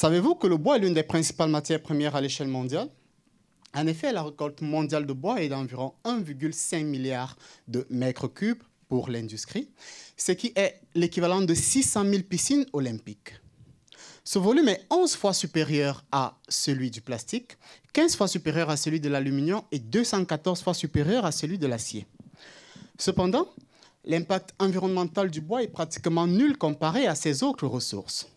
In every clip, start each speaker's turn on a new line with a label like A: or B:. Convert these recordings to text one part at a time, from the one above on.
A: Savez-vous que le bois est l'une des principales matières premières à l'échelle mondiale? En effet, la récolte mondiale de bois est d'environ 1,5 milliard de mètres cubes pour l'industrie, ce qui est l'équivalent de 600 000 piscines olympiques. Ce volume est 11 fois supérieur à celui du plastique, 15 fois supérieur à celui de l'aluminium et 214 fois supérieur à celui de l'acier. Cependant, l'impact environnemental du bois est pratiquement nul comparé à ses autres ressources.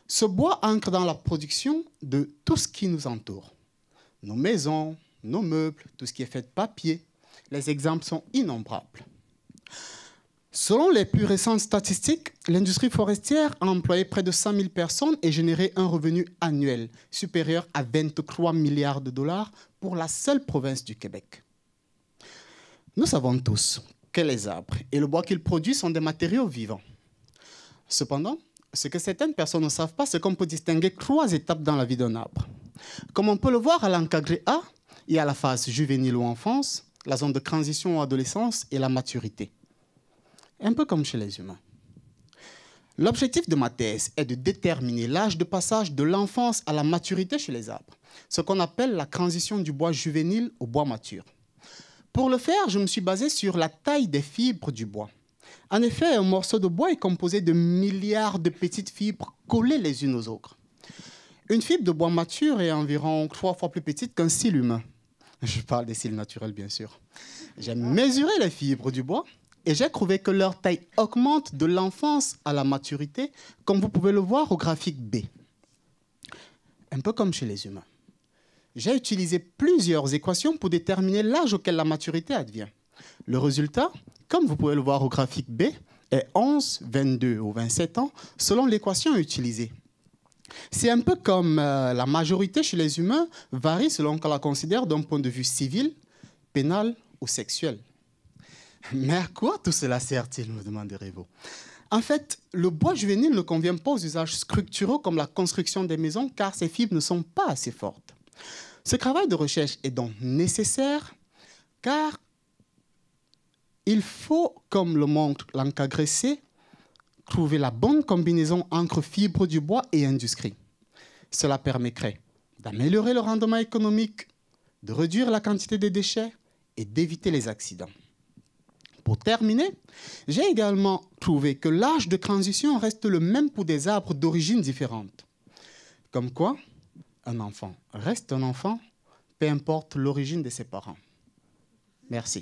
A: Ce bois ancre dans la production de tout ce qui nous entoure. Nos maisons, nos meubles, tout ce qui est fait de papier. Les exemples sont innombrables. Selon les plus récentes statistiques, l'industrie forestière a employé près de 100 000 personnes et généré un revenu annuel supérieur à 23 milliards de dollars pour la seule province du Québec. Nous savons tous que les arbres et le bois qu'ils produisent sont des matériaux vivants. Cependant, ce que certaines personnes ne savent pas, c'est qu'on peut distinguer 3 étapes dans la vie d'un arbre. Comme on peut le voir à l'encagré A, il y a la phase juvénile ou enfance, la zone de transition ou adolescence et la maturité. Un peu comme chez les humains. L'objectif de ma thèse est de déterminer l'âge de passage de l'enfance à la maturité chez les arbres, ce qu'on appelle la transition du bois juvénile au bois mature. Pour le faire, je me suis basé sur la taille des fibres du bois. En effet, un morceau de bois est composé de milliards de petites fibres collées les unes aux autres. Une fibre de bois mature est environ 3 fois plus petite qu'un cil humain. Je parle des cils naturels, bien sûr. J'ai mesuré les fibres du bois et j'ai trouvé que leur taille augmente de l'enfance à la maturité, comme vous pouvez le voir au graphique B. Un peu comme chez les humains. J'ai utilisé plusieurs équations pour déterminer l'âge auquel la maturité advient. Le résultat, comme vous pouvez le voir au graphique B, est 11, 22 ou 27 ans selon l'équation utilisée. C'est un peu comme la majorité chez les humains varie selon qu'on la considère d'un point de vue civil, pénal ou sexuel. Mais à quoi tout cela sert-il, me demanderez-vous? En fait, le bois juvénile ne convient pas aux usages structuraux comme la construction des maisons car ses fibres ne sont pas assez fortes. Ce travail de recherche est donc nécessaire car il faut, comme le montre l'encagré C, trouver la bonne combinaison entre fibres du bois et industrie. Cela permettrait d'améliorer le rendement économique, de réduire la quantité de déchets et d'éviter les accidents. Pour terminer, j'ai également trouvé que l'âge de transition reste le même pour des arbres d'origines différentes. Comme quoi, un enfant reste un enfant, peu importe l'origine de ses parents. Merci.